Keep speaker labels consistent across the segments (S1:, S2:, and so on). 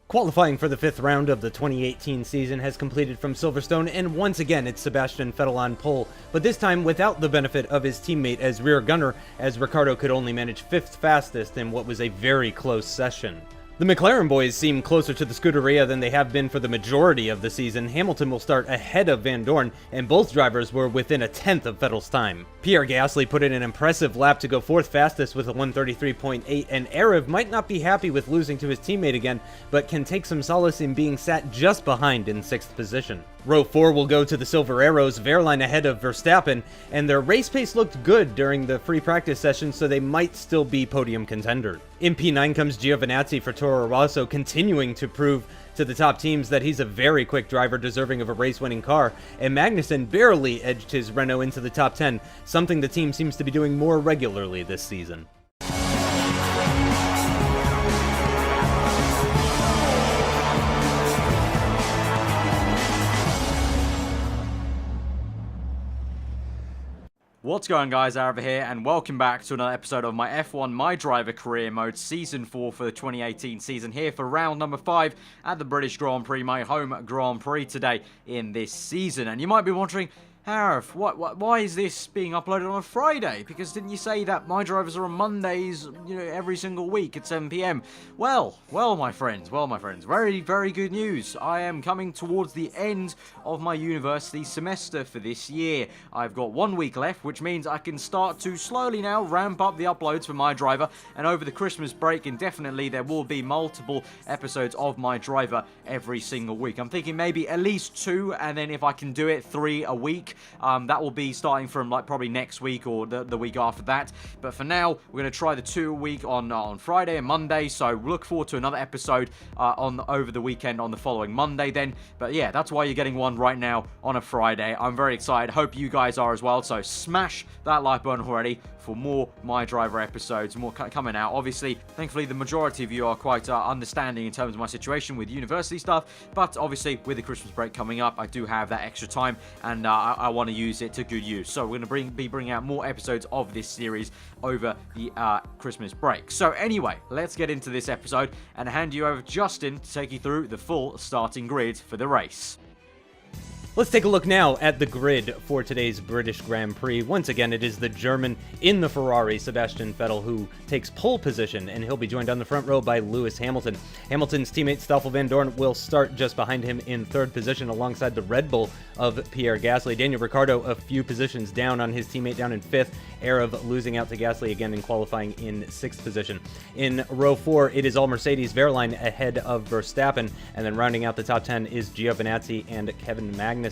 S1: Qualifying for the 5th round of the 2018 season has completed from Silverstone, and once again it's Sebastian Vettel on pole, but this time without the benefit of his teammate as rear gunner, as Ricciardo could only manage 5th fastest in what was a very close session. The McLaren boys seem closer to the Scuderia than they have been for the majority of the season. Hamilton will start ahead of Van Dorn, and both drivers were within a tenth of Vettel's time. Pierre Gasly put in an impressive lap to go 4th fastest with a 1:33.8, and aarava might not be happy with losing to his teammate again, but can take some solace in being sat just behind in 6th position. Row 4 will go to the Silver Arrows, Wehrlein ahead of Verstappen, and their race pace looked good during the free practice session, so they might still be podium contenders. In P9 comes Giovinazzi for Toro Rosso, continuing to prove to the top teams that he's a very quick driver deserving of a race-winning car, and Magnussen barely edged his Renault into the top 10, something the team seems to be doing more regularly this season.
S2: What's going on, guys? Aarava here, and welcome back to another episode of my F1 MyDriver Career Mode Season 4 for the 2018 season, here for round number 5 at the British Grand Prix, my home Grand Prix today in this season. And you might be wondering, Harif, why is this being uploaded on a Friday? Because didn't you say that my drivers are on Mondays, every single week at 7 PM? Well, my friends, very, very good news. I am coming towards the end of my university semester for this year. I've got 1 week left, which means I can start to slowly now ramp up the uploads for my driver, and over the Christmas break, indefinitely, there will be multiple episodes of my driver every single week. I'm thinking maybe at least 2, and then if I can do it, 3 a week. That will be starting from probably next week or the week after that. But for now, we're going to try the 2 a week on Friday and Monday. So look forward to another episode over the weekend on the following Monday then. But yeah, that's why you're getting one right now on a Friday. I'm very excited. Hope you guys are as well. So smash that like button already for more My Driver episodes, more coming out. Obviously, thankfully, the majority of you are quite understanding in terms of my situation with university stuff. But obviously, with the Christmas break coming up, I do have that extra time, and I want to use it to good use. So we're going to be bringing out more episodes of this series over the Christmas break. So anyway, let's get into this episode and hand you over to Justin to take you through the full starting grid for the race.
S1: Let's take a look now at the grid for today's British Grand Prix. Once again, it is the German in the Ferrari, Sebastian Vettel, who takes pole position, and he'll be joined on the front row by Lewis Hamilton. Hamilton's teammate Stoffel Van Dorn will start just behind him in 3rd position alongside the Red Bull of Pierre Gasly. Daniel Ricciardo a few positions down on his teammate down in 5th. aarava losing out to Gasly again in qualifying in 6th position. In row 4, it is all Mercedes. Wehrlein ahead of Verstappen, and then rounding out the top 10 is Giovinazzi and Kevin Magnussen.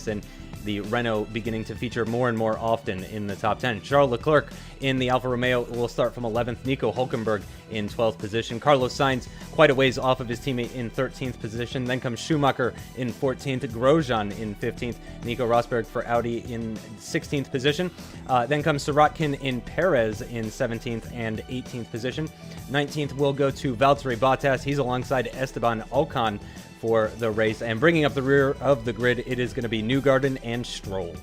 S1: The Renault beginning to feature more and more often in the top 10. Charles Leclerc in the Alfa Romeo will start from 11th. Nico Hülkenberg in 12th position. Carlos Sainz quite a ways off of his teammate in 13th position. Then comes Schumacher in 14th. Grosjean in 15th. Nico Rosberg for Audi in 16th position. Then comes Sirotkin in Perez in 17th and 18th position. 19th will go to Valtteri Bottas. He's alongside Esteban Ocon for the race, and bringing up the rear of the grid, it is going to be Newgarden and Stroll.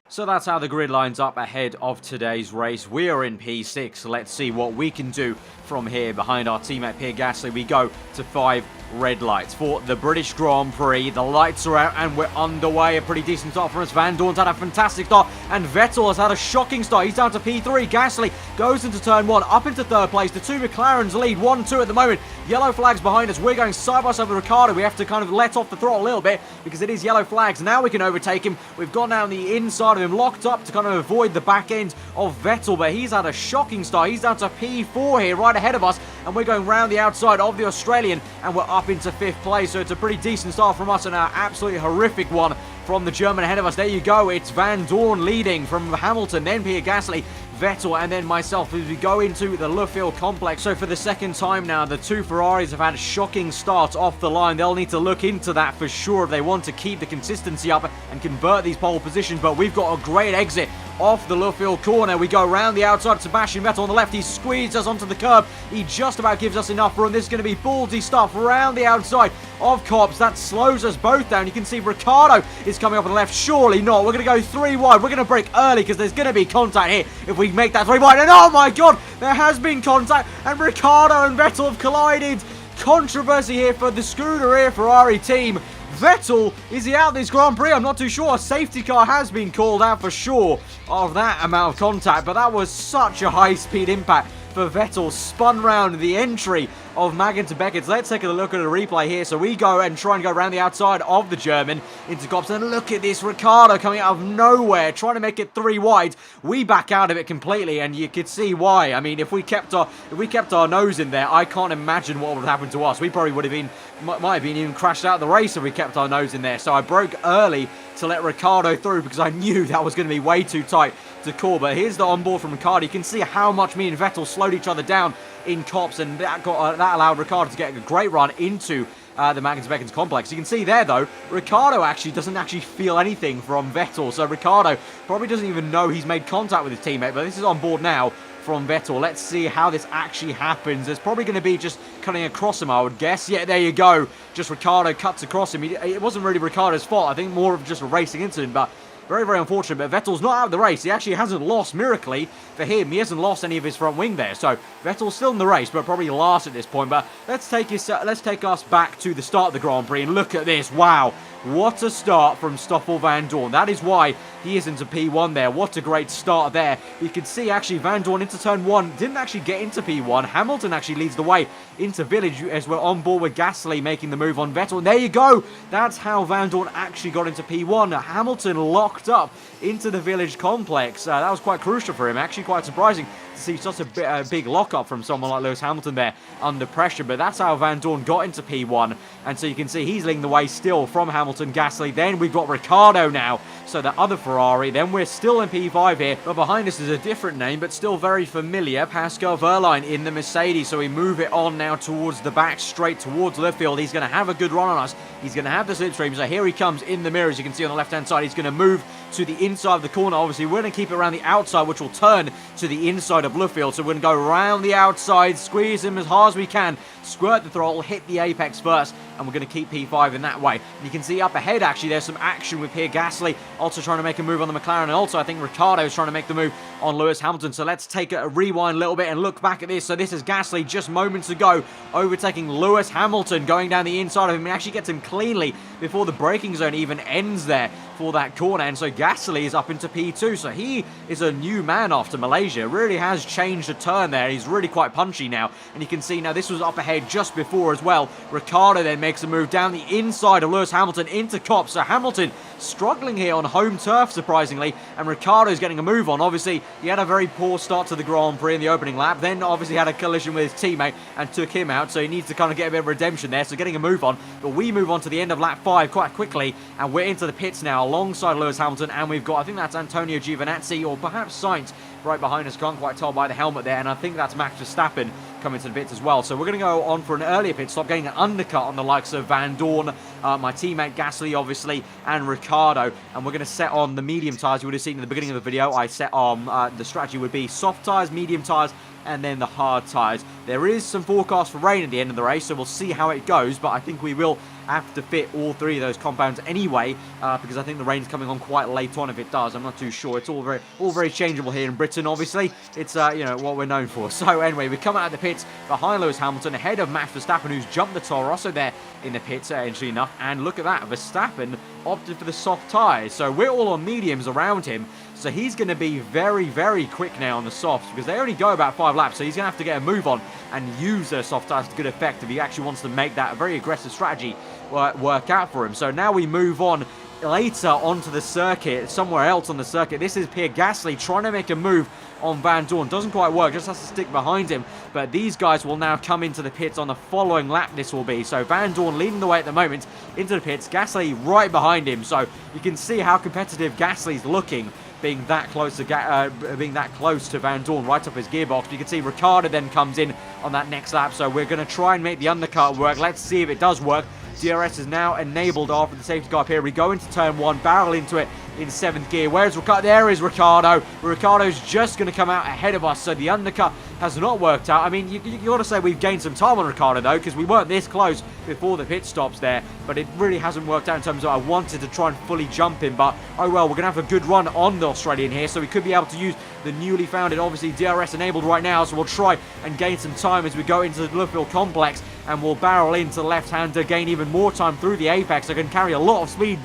S2: So that's how the grid lines up ahead of today's race. We are in P6. Let's see what we can do from here. Behind our teammate Pierre Gasly, we go to 5 red lights for the British Grand Prix. The lights are out and we're underway. A pretty decent start for us. Van Dorn's had a fantastic start, and Vettel has had a shocking start. He's down to P3. Gasly goes into turn 1, up into 3rd place. The 2 McLarens lead 1-2 at the moment. Yellow flags behind us. We're going side by side with Ricciardo. We have to kind of let off the throttle a little bit because it is yellow flags. Now we can overtake him. We've gone down the inside of him, locked up to kind of avoid the back end of Vettel, but he's had a shocking start. He's down to P4 here, right ahead of us, and we're going round the outside of the Australian, and we're up into 5th place. So it's a pretty decent start from us and an absolutely horrific one from the German ahead of us. There you go. It's Van Dorn leading from Hamilton, then Pierre Gasly, Vettel, and then myself as we go into the Luffield complex. So for the second time now, the 2 Ferraris have had shocking starts off the line. They'll need to look into that for sure if they want to keep the consistency up and convert these pole positions. But we've got a great exit off the Luffield corner. We go around the outside. Sebastian Vettel on the left. He squeezes us onto the curb. He just about gives us enough room. This is going to be ballsy stuff around the outside of Copse. That slows us both down. You can see Ricciardo is coming up on the left. Surely not. We're going to go 3 wide. We're going to break early because there's going to be contact here if we make that 3 wide. And oh my god, there has been contact, and Ricciardo and Vettel have collided. controversy here for the Scuderia Ferrari team. Vettel, is he out this Grand Prix? I'm not too sure. A safety car has been called out for sure of that amount of contact, but that was such a high-speed impact for Vettel. Spun round the entry of Magen to Beckett. Let's take a look at a replay here. So we go and try and go around the outside of the German into Copse. And look at this, Ricciardo coming out of nowhere, trying to make it 3 wide. We back out of it completely, and you could see why. I mean, if we kept our nose in there, I can't imagine what would happen to us. We probably would have been, might have been even crashed out of the race if we kept our nose in there. So I broke early to let Ricciardo through because I knew that was going to be way too tight to call. But here's the onboard from Ricciardo. You can see how much me and Vettel slowed each other down in Copse, and that allowed Ricciardo to get a great run into the Magnus Beckens complex. You can see there, though, Ricciardo doesn't actually feel anything from Vettel, so Ricciardo probably doesn't even know he's made contact with his teammate, but this is on board now from Vettel. Let's see how this actually happens. There's probably going to be just cutting across him, I would guess. Yeah, there you go. Just Ricciardo cuts across him. It wasn't really Ricciardo's fault. I think more of just a racing incident, but very, very unfortunate, but Vettel's not out of the race. He actually hasn't lost, miraculously, for him. He hasn't lost any of his front wing there, so Vettel's still in the race, but probably last at this point. But let's take us back to the start of the Grand Prix, and look at this. Wow, what a start from Stoffel Vandoorne. That is why he is into P1 there. What a great start there. You can see, actually, Vandoorne into turn 1. Didn't actually get into P1. Hamilton actually leads the way into Village as we're on board with Gasly making the move on Vettel. And there you go. That's how Vandoorne actually got into P1. Hamilton locked up into the Village complex. That was quite crucial for him. Actually, quite surprising to see such a big lockup from someone like Lewis Hamilton there under pressure. But that's how Vandoorne got into P1. And so you can see he's leading the way still from Hamilton, Gasly. Then we've got Ricciardo now. So the other Ferrari. Then we're still in P5 here. But behind us is a different name, but still very familiar. Pascal Wehrlein in the Mercedes. So we move it on now towards the back, straight towards Luffield. He's going to have a good run on us. He's going to have the slipstream. So here he comes in the mirror, as you can see on the left-hand side. He's going to move to the inside of the corner. Obviously, we're going to keep it around the outside, which will turn to the inside of Luffield. So we're going to go around the outside, squeeze him as hard as we can, squirt the throttle, hit the apex first, and we're going to keep P5 in that way. And you can see up ahead, actually, there's some action with Pierre Gasly, also trying to make a move on the McLaren, and also I think Ricciardo is trying to make the move on Lewis Hamilton. So let's take a rewind a little bit and look back at this. So this is Gasly just moments ago overtaking Lewis Hamilton, going down the inside of him. He actually gets him cleanly before the braking zone even ends there for that corner. And so Gasly is up into P2. So he is a new man after Malaysia. Really has changed a turn there. He's really quite punchy now. And you can see now this was up ahead just before as well. Ricciardo then makes a move down the inside of Lewis Hamilton into Copse. So Hamilton struggling here on home turf, surprisingly. And Ricciardo's getting a move on. Obviously, he had a very poor start to the Grand Prix in the opening lap. Then obviously had a collision with his teammate and took him out. So he needs to kind of get a bit of redemption there. So getting a move on. But we move on to the end of lap 5 quite quickly. And we're into the pits now alongside Lewis Hamilton. And we've got, I think that's Antonio Giovinazzi or perhaps Sainz right behind us. Can't quite tell by the helmet there. And I think that's Max Verstappen coming to the pits as well. So we're going to go on for an earlier pit stop, getting an undercut on the likes of Vandoorne, my teammate Gasly, obviously, and Ricciardo. And we're going to set on the medium tyres. You would have seen in the beginning of the video, I set on the strategy would be soft tyres, medium tyres, and then the hard tyres. There is some forecast for rain at the end of the race, so we'll see how it goes, but I think we will have to fit all three of those compounds anyway, because I think the rain's coming on quite late on if it does. I'm not too sure. It's all very changeable here in Britain, obviously. It's, you know, what we're known for. So anyway, we come out of the pits behind Lewis Hamilton, ahead of Max Verstappen, who's jumped the Toro Rosso there in the pits, interestingly enough. And look at that, Verstappen opted for the soft tyres. So we're all on mediums around him. So he's going to be very, very quick now on the softs, because they only go about 5 laps. So he's going to have to get a move on and use those soft tyres to good effect if he actually wants to make that very aggressive strategy work out for him. So now we move on later onto the circuit, somewhere else on the circuit. This is Pierre Gasly trying to make a move on Vandoorne. Doesn't quite work, just has to stick behind him. But these guys will now come into the pits on the following lap, this will be. So Vandoorne leading the way at the moment into the pits. Gasly right behind him. So you can see how competitive Gasly's looking, being that close to Vandoorne, right up his gearbox. You can see Ricciardo then comes in on that next lap. So we're going to try and make the undercut work. Let's see if it does work. DRS is now enabled after the safety car up here. We go into turn 1, barrel into it, in 7th gear. Where's Ricardo? There is Ricardo. Ricardo's just going to come out ahead of us, so the undercut has not worked out. I mean, you got to say we've gained some time on Ricardo, though, because we weren't this close before the pit stops there, but it really hasn't worked out in terms of I wanted to try and fully jump him, but oh well, we're going to have a good run on the Australian here, so we could be able to use the newly founded, obviously, DRS enabled right now, so we'll try and gain some time as we go into the Bluefield complex, and we'll barrel into the left-hand to gain even more time through the apex. I can carry a lot of speed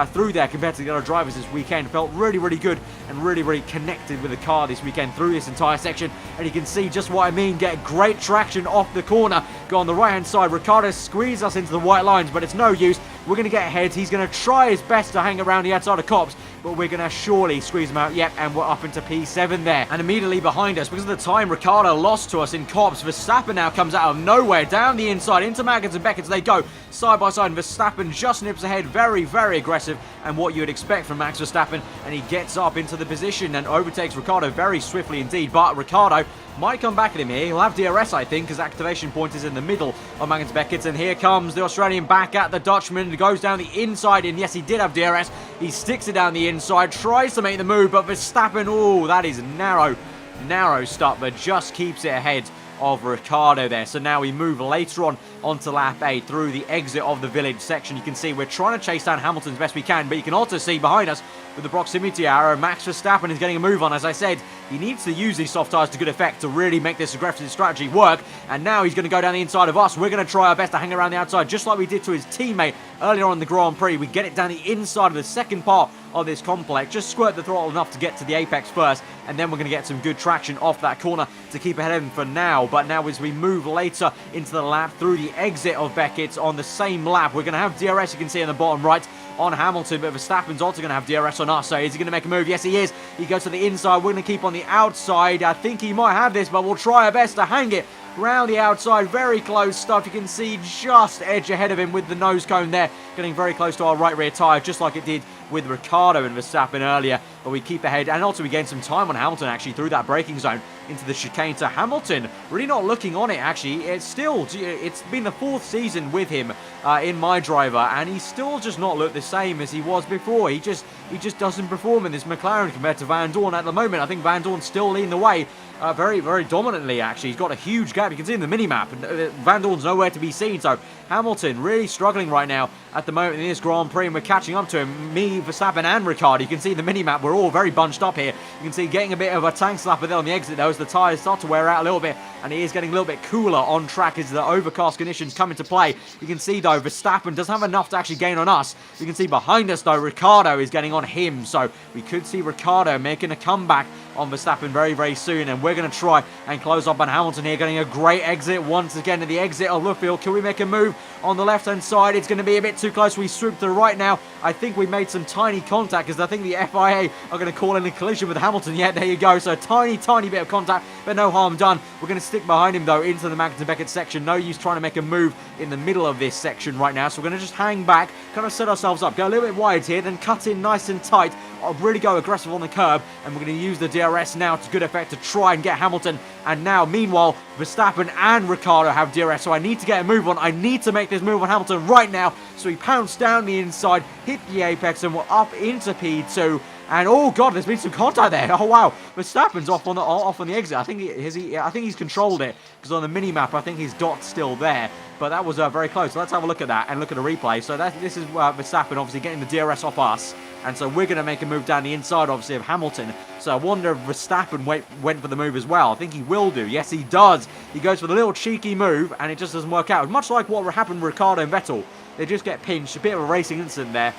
S2: through there compared to the other drivers this weekend. Felt really, really good and really, really connected with the car this weekend through this entire section, and you can see just what I mean. Get great traction off the corner. Go on the right-hand side. Ricardo squeezed us into the white lines, but it's no use. We're going to get ahead. He's going to try his best to hang around the outside of Cops, but we're going to surely squeeze him out. Yep, and we're up into P7 there. And immediately behind us, because of the time Ricardo lost to us in Cops, Verstappen now comes out of nowhere, down the inside, into Maggins and Beckett. They go side by side, and Verstappen just nips ahead. Very, very aggressive, and what you would expect from Max Verstappen, and he gets up into the position and overtakes Ricardo very swiftly indeed. But Ricardo might come back at him here. He'll have DRS, I think, because activation point is in the middle of Maggins Beckett. And here comes the Australian back at the Dutchman. He goes down the inside, and yes, he did have DRS. He sticks it down the inside, tries to make the move, but Verstappen, oh, that is narrow stuff, but just keeps it ahead of Ricardo there. So now we move later on onto lap 8 through the exit of the village section. You can see we're trying to chase down Hamilton as best we can, but you can also see behind us with the proximity arrow, Max Verstappen is getting a move on. As I said, he needs to use these soft tyres to good effect to really make this aggressive strategy work, and now he's going to go down the inside of us. We're going to try our best to hang around the outside, just like we did to his teammate earlier on in the Grand Prix. We get it down the inside of the second part of this complex, just squirt the throttle enough to get to the apex first, and then we're going to get some good traction off that corner to keep ahead of him for now. But now as we move later into the lap through the exit of Beckett's on the same lap, we're going to have DRS, you can see in the bottom right, on Hamilton, but Verstappen's also going to have DRS on us. So is he going to make a move? Yes, he is. He goes to the inside. We're going to keep on the outside. I think he might have this, but we'll try our best to hang it round the outside. Very close stuff. You can see just edge ahead of him with the nose cone there, getting very close to our right rear tyre, just like it did with Ricardo and Verstappen earlier. But we keep ahead, and also we gain some time on Hamilton actually through that braking zone into the chicane. So Hamilton really not looking on it actually. It's been the 4th season with him in MyDriver, and he's still just not looked the same as he was before. He just doesn't perform in this McLaren compared to Van Dorn at the moment. I think Van Dorn's still leading the way very, very dominantly actually. He's got a huge gap. You can see in the mini-map, and Van Dorn's nowhere to be seen. So Hamilton really struggling right now at the moment in this Grand Prix, and we're catching up to him. Me, Verstappen and Ricciardo. You can see the mini-map, we're all very bunched up here. You can see getting a bit of a tank slapper there on the exit though, as the tyres start to wear out a little bit, and he is getting a little bit cooler on track as the overcast conditions come into play. You can see though, Verstappen doesn't have enough to actually gain on us. You can see behind us though, Ricciardo is getting on him, so we could see Ricciardo making a comeback on Verstappen very, very soon, and we're going to try and close up on Hamilton here, getting a great exit once again at the exit of Bluefield. Can we make a move on the left-hand side? It's going to be a bit too close. We swoop to the right now. I think we made some tiny contact, because I think the FIA are going to call in a collision with Hamilton. Yeah, there you go. So tiny bit of contact, but no harm done. We're going to stick behind him though into the Maggins and Beckett section. No use trying to make a move in the middle of this section right now, so we're going to just hang back, kind of set ourselves up, go a little bit wide here, then cut in nice and tight. I'll really go aggressive on the curb, and we're going to use the DRS now to good effect to try and get Hamilton. And now, meanwhile, Verstappen and Ricciardo have DRS, so I need to get a move on. I need to make this move on Hamilton right now. So he pounced down the inside, hit the apex, and we're up into P2. And oh god, there's been some contact there. Oh wow, Verstappen's off on the exit. I think he's controlled it, because on the mini map I think his dot's still there. But that was very close. So let's have a look at that and look at the replay. So this is Verstappen obviously getting the DRS off us, and so we're going to make a move down the inside obviously of Hamilton. So I wonder if Verstappen went for the move as well. I think he will do. Yes, he does. He goes for the little cheeky move, and it just doesn't work out. Much like what happened with Ricciardo and Vettel. They just get pinched. A bit of a racing incident there,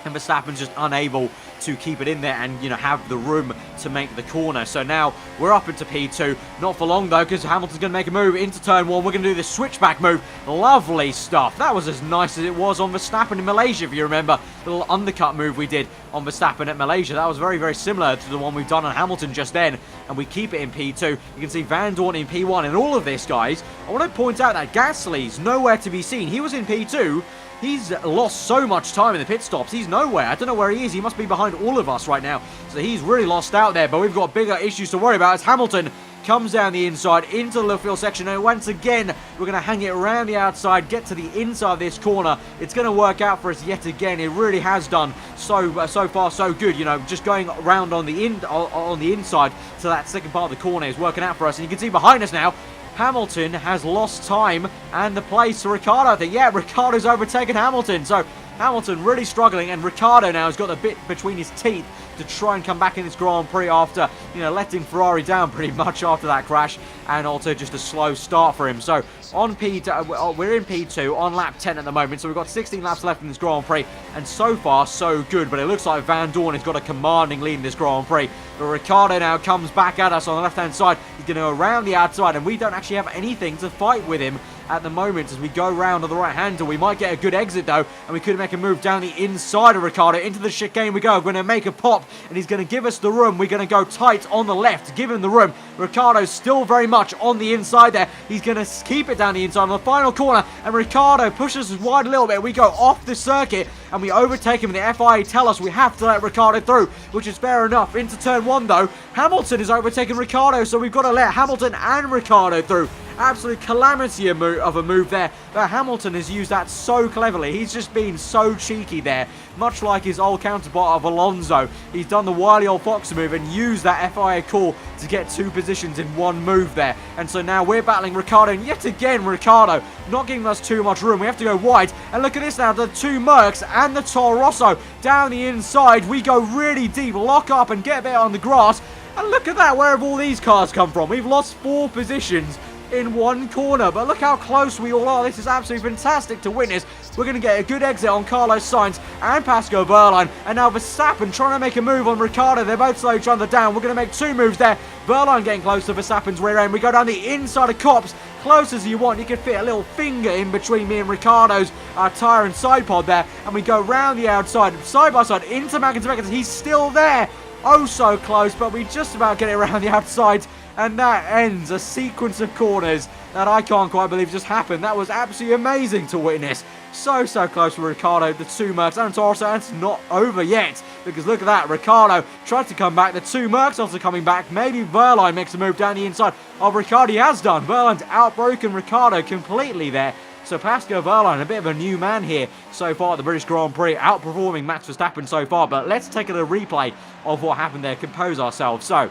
S2: and Verstappen's just unable to keep it in there and, you know, have the room to make the corner. So now we're up into P2. Not for long though, because Hamilton's going to make a move into turn 1. We're going to do the switchback move. Lovely stuff. That was as nice as it was on Verstappen in Malaysia, if you remember. The little undercut move we did on Verstappen at Malaysia. That was very, very similar to the one we've done on Hamilton just then. And we keep it in P2. You can see Van Dorn in P1. And all of this, guys, I want to point out that Gasly's nowhere to be seen. He was in P2. He's lost so much time in the pit stops. He's nowhere. I don't know where he is. He must be behind all of us right now. So he's really lost out there. But we've got bigger issues to worry about as Hamilton comes down the inside into the left field section, and once again, we're going to hang it around the outside, get to the inside of this corner. It's going to work out for us yet again. It really has done so far so good. You know, just going around on the inside to that second part of the corner is working out for us. And you can see behind us now, Hamilton has lost time and the place to Ricciardo. I think, yeah, Ricciardo's overtaken Hamilton. So Hamilton really struggling, and Ricciardo now has got a bit between his teeth to try and come back in this Grand Prix after, you know, letting Ferrari down pretty much after that crash, and also just a slow start for him. So on we're in P2 on lap 10 at the moment, so we've got 16 laps left in this Grand Prix, and so far so good. But it looks like Van Dorn has got a commanding lead in this Grand Prix. But Ricciardo now comes back at us on the left-hand side. He's going to go around the outside, and we don't actually have anything to fight with him at the moment as we go round on the right-hander. We might get a good exit though, and we could make a move down the inside of Ricciardo. Into the chicane we go. We're going to make a pop, and he's going to give us the room. We're going to go tight on the left, give him the room. Ricciardo's still very much on the inside there. He's going to keep it down the inside on the final corner, and Ricciardo pushes us wide a little bit. We go off the circuit, and we overtake him. The FIA tell us we have to let Ricciardo through, which is fair enough. Into turn 1 though, Hamilton is overtaking Ricciardo, so we've got to let Hamilton and Ricciardo through. Absolute calamity of a move there, but Hamilton has used that so cleverly. He's just been so cheeky there, much like his old counterpart of Alonso. He's done the wily old fox move and used that FIA call to get 2 positions in 1 move there. And so now we're battling Ricciardo, and yet again Ricciardo not giving us too much room. We have to go wide, and look at this now, the 2 Mercs and the Toro Rosso down the inside. We go really deep, lock up and get a bit on the grass, and look at that, where have all these cars come from? We've lost 4 positions in 1 corner, but look how close we all are. This is absolutely fantastic to witness. We're going to get a good exit on Carlos Sainz and Pascal Wehrlein, and now Verstappen trying to make a move on Ricciardo. They're both slowly trying to down. We're going to make 2 moves there. Wehrlein getting close to Verstappen's rear end. We go down the inside of Copse, close as you want. You can fit a little finger in between me and Ricciardo's tyre and side pod there, and we go round the outside, side by side, into MakerGen. He's still there. Oh, so close, but we just about get it around the outside. And that ends a sequence of corners that I can't quite believe just happened. That was absolutely amazing to witness. So close with Ricciardo, the 2 Mercs, and Toro Rosso, and it's not over yet. Because look at that, Ricciardo tried to come back. The 2 Mercs also coming back. Maybe Wehrlein makes a move down the inside of Ricciardo. He has done. Wehrlein's outbroken Ricciardo completely there. So Pascal Wehrlein, a bit of a new man here so far at the British Grand Prix, outperforming Max Verstappen so far. But let's take a replay of what happened there, compose ourselves. So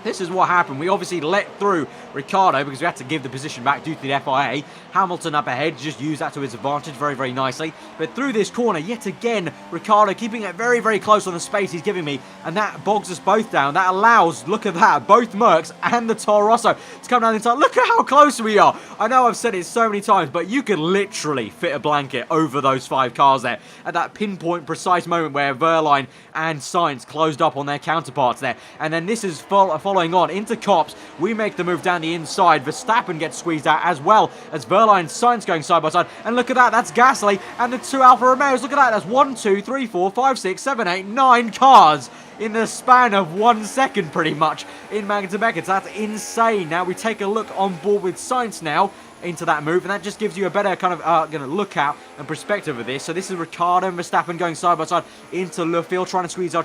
S2: this is what happened. We obviously let through Ricciardo because we had to give the position back due to the FIA. Hamilton up ahead, just used that to his advantage very nicely. But through this corner, yet again, Ricciardo keeping it very close on the space he's giving me. And that bogs us both down. That allows, look at that, both Mercs and the Toro Rosso to come down the inside. Look at how close we are. I know I've said it so many times, but you could literally fit a blanket over those 5 cars there at that pinpoint precise moment where Wehrlein and Sainz closed up on their counterparts there. And then this is following on into Copse. We make the move down the inside. Verstappen gets squeezed out as well as Wehrlein and Sainz going side by side. And look at that, that's Gasly and the 2 Alfa Romeos. Look at that, that's 1, 2, 3, 4, 5, 6, 7, 8, 9 cars in the span of 1 second pretty much in MakerGen. That's insane. Now we take a look on board with Sainz now into that move, and that just gives you a better kind of look out and perspective of this. So this is Ricciardo and Verstappen going side by side into left field, trying to squeeze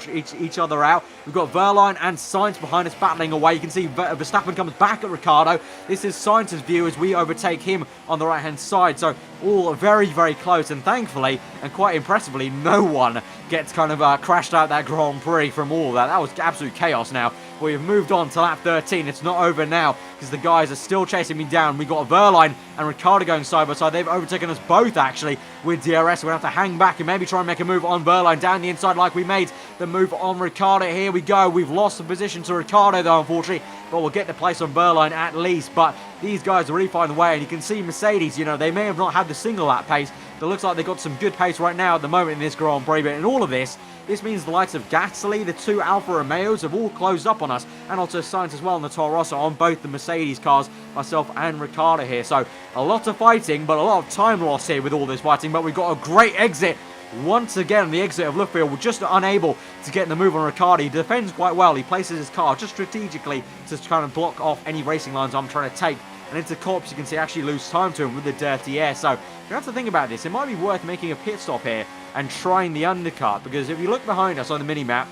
S2: each other out. We've got Wehrlein and Sainz behind us battling away. You can see Verstappen comes back at Ricciardo. This is Sainz's view as we overtake him on the right hand side. So all very close, and thankfully and quite impressively, no one gets kind of crashed out that Grand Prix from all of that. That was absolute chaos. Now we've moved on to lap 13. It's not over now because the guys are still chasing me down. We got Wehrlein and Ricciardo going side by side. They've overtaken us both actually with DRS. We're going to have to hang back and maybe try and make a move on Wehrlein down the inside like we made the move on Ricciardo. Here we go. We've lost the position to Ricciardo though, unfortunately, but we'll get the place on Wehrlein at least. But these guys are really finding the way, and you can see Mercedes, you know, they may have not had the single lap pace, but it looks like they've got some good pace right now at the moment in this Grand Prix. But in all of this means the likes of Gasly, the 2 Alfa Romeos have all closed up on us, and also Sainz as well on the Toro Rosso on both the Mercedes cars, myself and Ricciardo here. So a lot of fighting, but a lot of time loss here with all this fighting. But we've got a great exit. Once again, the exit of left field, we're just unable to get the move on Ricciardo. He defends quite well. He places his car just strategically to kind of block off any racing lines I'm trying to take. And into Copse, you can see actually lose time to him with the dirty air. So you have to think about this. It might be worth making a pit stop here and trying the undercut, because if you look behind us on the mini-map,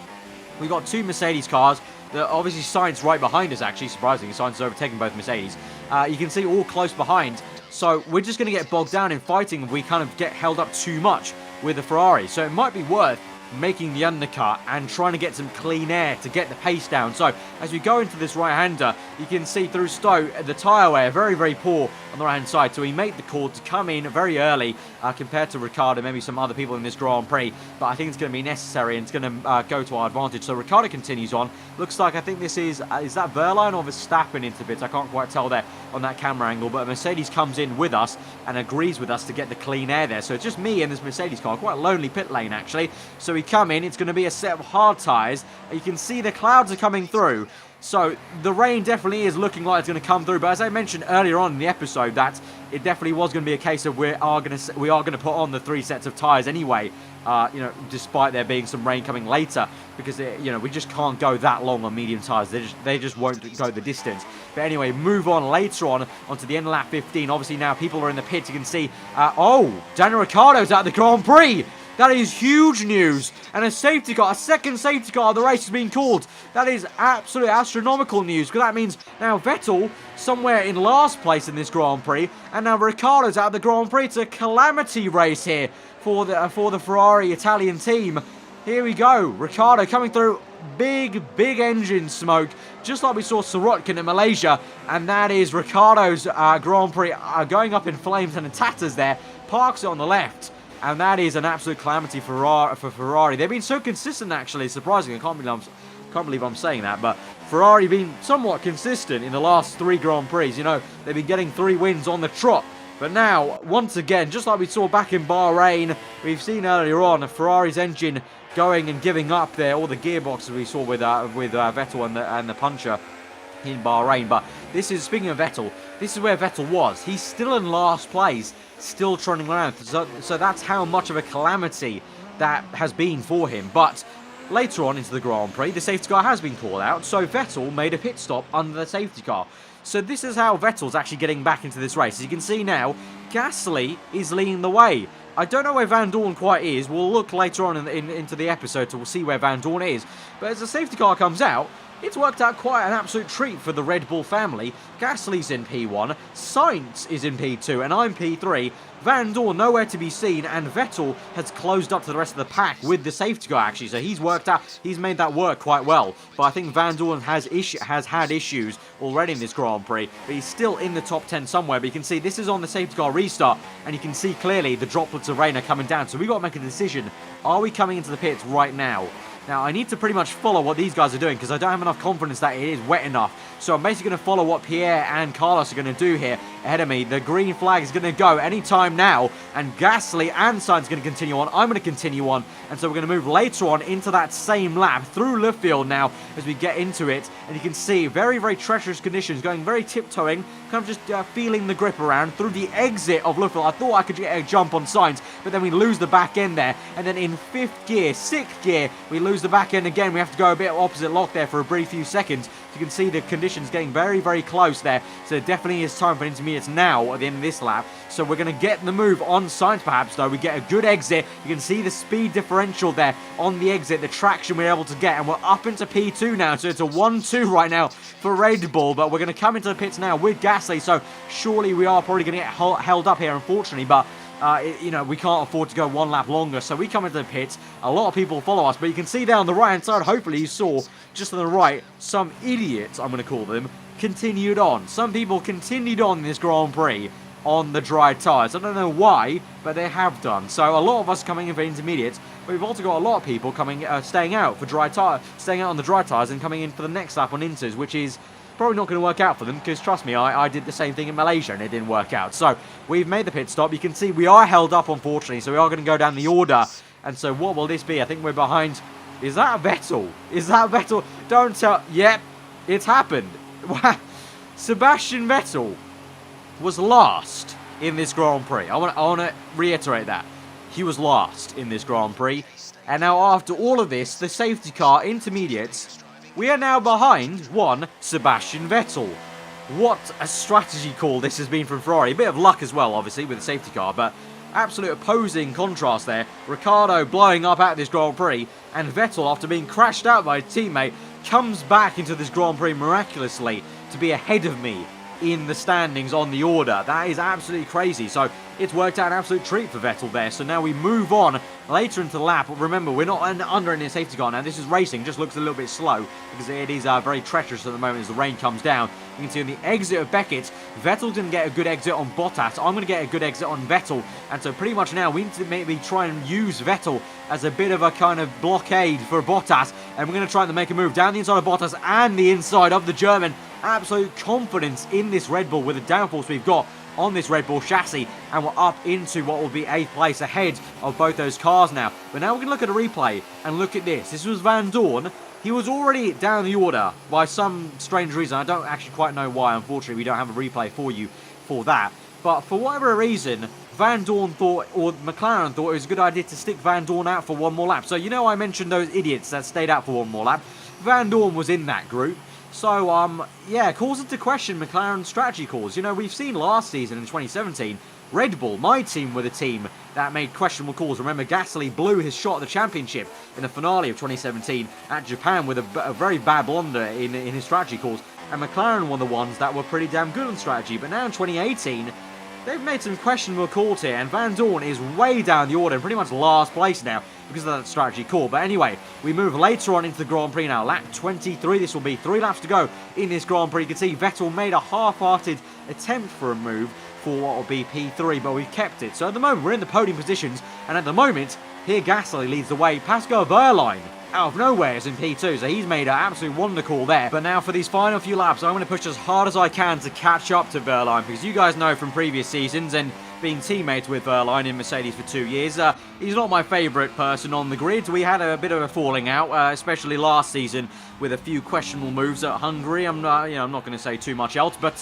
S2: we've got 2 Mercedes cars Obviously, Sainz right behind us, actually, surprisingly. Sainz is overtaking both Mercedes. You can see all close behind. So we're just going to get bogged down in fighting if we kind of get held up too much with the Ferrari. So it might be worth making the undercut and trying to get some clean air to get the pace down. So as we go into this right-hander, you can see through Stowe, the tyre wear very, very poor on the right-hand side. So he made the call to come in very early compared to Ricciardo, maybe some other people in this Grand Prix. But I think it's going to be necessary and it's going to go to our advantage. So Ricciardo continues on. Looks like, I think this is that Verline or Verstappen into bits? I can't quite tell there on that camera angle. But Mercedes comes in with us and agrees with us to get the clean air there. So it's just me and this Mercedes car. Quite a lonely pit lane, actually. So we come in. It's going to be a set of hard tyres. You can see the clouds are coming through. So the rain definitely is looking like it's going to come through. But as I mentioned earlier on in the episode, that it definitely was going to be a case of we are going to put on the 3 sets of tyres anyway. Despite there being some rain coming later, because we just can't go that long on medium tyres. They just won't go the distance. But anyway, move on later on onto the end of lap 15. Obviously now people are in the pits. You can see, Daniel Ricciardo's at the Grand Prix. That is huge news. And a second safety car of the race has been called. That is absolutely astronomical news, because that means now Vettel somewhere in last place in this Grand Prix, and now Ricciardo's out of the Grand Prix. It's a calamity race here for the Ferrari Italian team. Here we go. Ricciardo coming through. Big engine smoke, just like we saw Sirotkin in Malaysia. And that is Ricciardo's Grand Prix going up in flames and in tatters there. Parks it on the left. And that is an absolute calamity for Ferrari. They've been so consistent, actually, surprisingly. I can't believe I'm saying that, but Ferrari been somewhat consistent in the last 3 Grand Prix. They've been getting 3 wins on the trot. But now, once again, just like we saw back in Bahrain, we've seen earlier on Ferrari's engine going and giving up there. All the gearboxes we saw with Vettel and the puncher in Bahrain. But this is, speaking of Vettel, this is where Vettel was. He's still in last place, still trotting around. So that's how much of a calamity that has been for him. But later on into the Grand Prix, the safety car has been called out. So Vettel made a pit stop under the safety car. So this is how Vettel's actually getting back into this race. As you can see now, Gasly is leading the way. I don't know where Van Dorn quite is. We'll look later on into the episode to see where Van Dorn is. But as the safety car comes out, it's worked out quite an absolute treat for the Red Bull family. Gasly's in P1, Sainz is in P2, and I'm P3. Van Dorn nowhere to be seen, and Vettel has closed up to the rest of the pack with the safety car, actually. So he's made that work quite well. But I think Van Dorn has had issues already in this Grand Prix, but he's still in the top 10 somewhere. But you can see this is on the safety car restart, and you can see clearly the droplets of rain are coming down. So we've got to make a decision. Are we coming into the pits right now? Now, I need to pretty much follow what these guys are doing, because I don't have enough confidence that it is wet enough. So I'm basically going to follow what Pierre and Carlos are going to do here ahead of me. The green flag is going to go anytime now, and Gasly and Sainz are going to continue on. I'm going to continue on, and so we're going to move later on into that same lap through Luffield now as we get into it. And you can see very, very treacherous conditions, going very tiptoeing, kind of just feeling the grip around through the exit of Luffield. I thought I could get a jump on Sainz, but then we lose the back end there. And then in 6th gear, we lose the back end again. We have to go a bit opposite lock there for a brief few seconds. You can see the conditions getting very, very close there. So it definitely is time for intermediates now at the end of this lap. So we're going to get the move on Sainz perhaps, though. We get a good exit. You can see the speed differential there on the exit, the traction we're able to get. And we're up into P2 now. So it's a 1-2 right now for Red Bull. But we're going to come into the pits now with Gasly. So surely we are probably going to get held up here, unfortunately. But we can't afford to go 1 lap longer. So we come into the pits. A lot of people follow us. But you can see there on the right-hand side, hopefully you saw, just to the right, some idiots, I'm going to call them, continued on. Some people continued on in this Grand Prix on the dry tyres. I don't know why, but they have done. So a lot of us coming in for intermediates. But we've also got a lot of people coming, staying out on the dry tyres and coming in for the next lap on inters, which is probably not going to work out for them, because trust me, I did the same thing in Malaysia and it didn't work out. So we've made the pit stop. You can see we are held up, unfortunately, so we are going to go down the order. And so what will this be? I think we're behind. Is that Vettel? Is that Vettel? Don't tell. Yep, it's happened. Sebastian Vettel was last in this Grand Prix. I want to reiterate that. He was last in this Grand Prix. And now after all of this, the safety car intermediates, we are now behind Sebastian Vettel. What a strategy call this has been from Ferrari. A bit of luck as well, obviously, with the safety car, but absolute opposing contrast there. Ricciardo blowing up out of this Grand Prix, and Vettel, after being crashed out by his teammate, comes back into this Grand Prix miraculously to be ahead of me in the standings on the order. That is absolutely crazy. So it's worked out an absolute treat for Vettel there. So now we move on later into the lap. Remember, we're not under any safety car now. This is racing, just looks a little bit slow because it is very treacherous at the moment as the rain comes down. You can see on the exit of Beckett, Vettel didn't get a good exit on Bottas. I'm going to get a good exit on Vettel. And so pretty much now we need to maybe try and use Vettel as a bit of a kind of blockade for Bottas. And we're going to try and make a move down the inside of Bottas and the inside of the German. Absolute confidence in this Red Bull with the downforce we've got on this Red Bull chassis, and we're up into what will be 8th place ahead of both those cars now. But now we can look at a replay and look at this. This was Van Dorn. He was already down the order by some strange reason. I don't actually quite know why. Unfortunately, we don't have a replay for you for that. But for whatever reason, Van Dorn thought, or McLaren thought, it was a good idea to stick Van Dorn out for one more lap. So, you know, I mentioned those idiots that stayed out for one more lap. Van Dorn was in that group. So, yeah, calls into question McLaren's strategy calls. You know, we've seen last season in 2017, Red Bull, my team, were the team that made questionable calls. Remember, Gasly blew his shot at the championship in the finale of 2017 at Japan with a very bad blunder in his strategy calls. And McLaren were the ones that were pretty damn good on strategy. But now in 2018, they've made some questionable calls here, and Van Dorn is way down the order, pretty much last place now because of that strategy call. But anyway, we move later on into the Grand Prix now. Lap 23, this will be 3 laps to go in this Grand Prix. You can see Vettel made a half-hearted attempt for a move for what will be P3, but we've kept it. So at the moment, we're in the podium positions, and at the moment, Pierre Gasly leads the way. Pascal Wehrlein, out of nowhere, is in P2, so he's made an absolute wonder call there. But now for these final few laps, I'm going to push as hard as I can to catch up to Wehrlein, because you guys know from previous seasons, and being teammates with Wehrlein in Mercedes for 2 years, he's not my favourite person on the grid. We had a bit of a falling out, especially last season, with a few questionable moves at Hungary. I'm not going to say too much else, but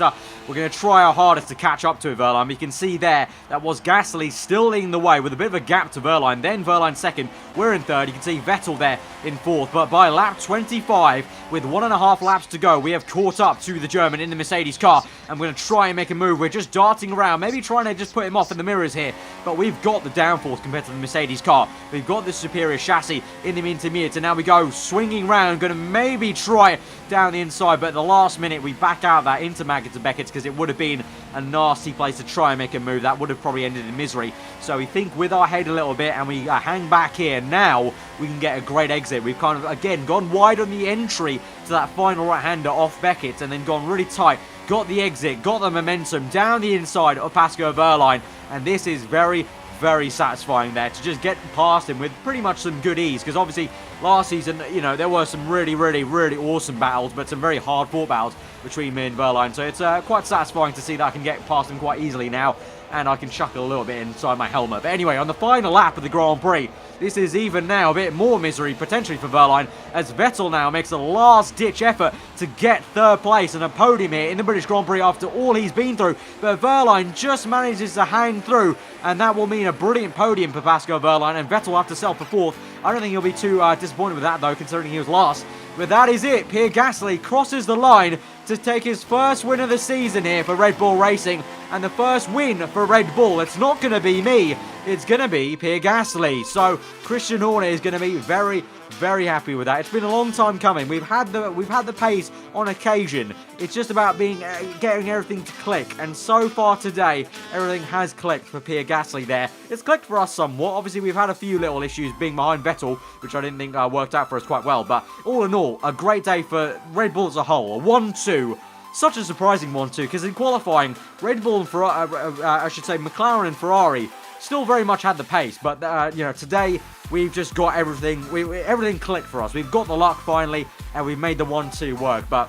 S2: we're going to try our hardest to catch up to Wehrlein. You can see there, that was Gasly still leading the way with a bit of a gap to Wehrlein. Then Wehrlein second, we're in third. You can see Vettel there in fourth, but by lap 25, with 1.5 laps to go, we have caught up to the German in the Mercedes car. I'm going to try and make a move. We're just darting around, maybe trying to just put him off in the mirrors here, but we've got the downforce compared to the Mercedes car. We've got the superior chassis in the intermediate, and now we go swinging round, going to maybe try it down the inside, but at the last minute we back out that into Beckett because it would have been a nasty place to try and make a move. That would have probably ended in misery. So we think with our head a little bit and we hang back here. Now we can get a great exit. We've kind of, again, gone wide on the entry to that final right-hander off Beckett and then gone really tight. Got the exit, got the momentum down the inside of Pascal Wehrlein, and this is very, very satisfying there to just get past him with pretty much some good ease, because obviously last season, you know, there were some really, really, really awesome battles, but some very hard-fought battles between me and Wehrlein, so it's quite satisfying to see that I can get past him quite easily now, and I can chuckle a little bit inside my helmet. But anyway, on the final lap of the Grand Prix, this is even now a bit more misery potentially for Wehrlein, as Vettel now makes a last-ditch effort to get third place and a podium here in the British Grand Prix after all he's been through. But Wehrlein just manages to hang through, and that will mean a brilliant podium for Pascal Wehrlein, and Vettel will have to settle for fourth. I don't think he'll be too disappointed with that, though, considering he was last. But that is it. Pierre Gasly crosses the line to take his first win of the season here for Red Bull Racing, and the first win for Red Bull. It's not going to be me, it's going to be Pierre Gasly. So Christian Horner is going to be very, very happy with that. It's been a long time coming. We've had the pace on occasion. It's just about getting everything to click, and so far today everything has clicked for Pierre Gasly there. It's clicked for us somewhat. Obviously we've had a few little issues being behind Vettel, which I didn't think worked out for us quite well, but all in all, a great day for Red Bull as a whole. A 1-2. Such a surprising 1-2, because in qualifying, Red Bull and McLaren and Ferrari still very much had the pace, but you know, today we've just got everything. Everything clicked for us. We've got the luck finally, and we've made the 1-2 work. But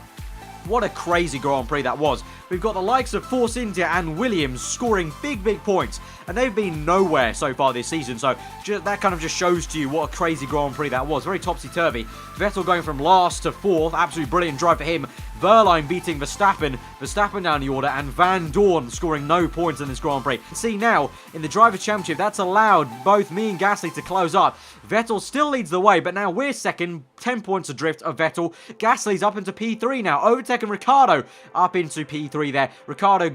S2: what a crazy Grand Prix that was. We've got the likes of Force India and Williams scoring big, big points, and they've been nowhere so far this season, so that kind of just shows to you what a crazy Grand Prix that was. Very topsy-turvy. Vettel going from last to fourth, absolutely brilliant drive for him. Wehrlein beating Verstappen down the order, and Van Dorn scoring no points in this Grand Prix. See now, in the Drivers' Championship, that's allowed both me and Gasly to close up. Vettel still leads the way, but now we're second, 10 points adrift of Vettel. Gasly's up into P3 now, overtaking Ricciardo up into P3 there. Ricciardo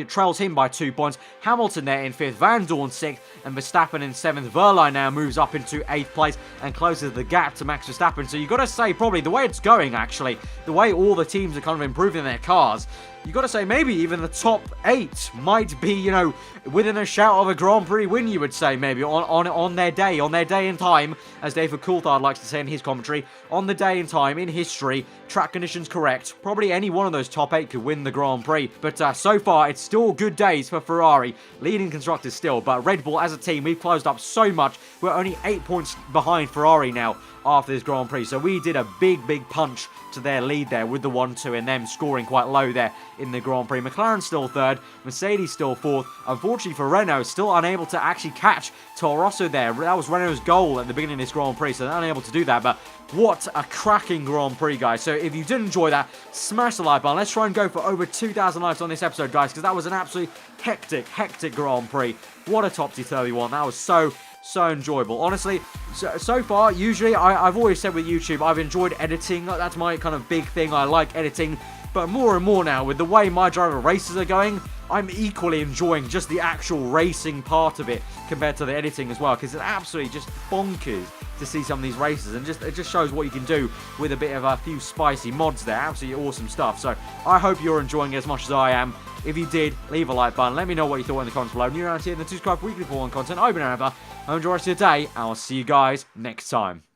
S2: trails him by 2 points. Hamilton there in 5th, Van Dorn 6th, and Verstappen in 7th. Verline now moves up into 8th place and closes the gap to Max Verstappen. So you've got to say, probably the way it's going, actually, the way all the teams are kind of improving their cars, you got to say maybe even the top 8 might be, you know, within a shout of a Grand Prix win, you would say, maybe, on their day and time, as David Coulthard likes to say in his commentary, on the day and time, in history, track conditions correct, probably any one of those top 8 could win the Grand Prix, but so far, it's still good days for Ferrari, leading constructors still, but Red Bull, as a team, we've closed up so much, we're only 8 points behind Ferrari now, after this Grand Prix, so we did a big punch to their lead there with the 1-2 and them scoring quite low there in the Grand Prix. McLaren still 3rd, Mercedes still 4th. Unfortunately for Renault, still unable to actually catch Toro Rosso there. That was Renault's goal at the beginning of this Grand Prix, so they're unable to do that, but what a cracking Grand Prix, guys. So if you did enjoy that, smash the like button. Let's try and go for over 2,000 likes on this episode, guys, because that was an absolutely hectic Grand Prix. What a topsy-turvy one. That was so enjoyable. Honestly, so far, usually, I've always said with YouTube, I've enjoyed editing. That's my kind of big thing. I like editing. But more and more now, with the way MyDriver races are going, I'm equally enjoying just the actual racing part of it compared to the editing as well, because it's absolutely just bonkers to see some of these races, and it just shows what you can do with a bit of a few spicy mods there. Absolutely awesome stuff. So I hope you're enjoying it as much as I am. If you did, leave a like button. Let me know what you thought in the comments below. New around here, and subscribe for weekly for one content. I've been Aarava. Enjoy the rest of your day, and I'll see you guys next time.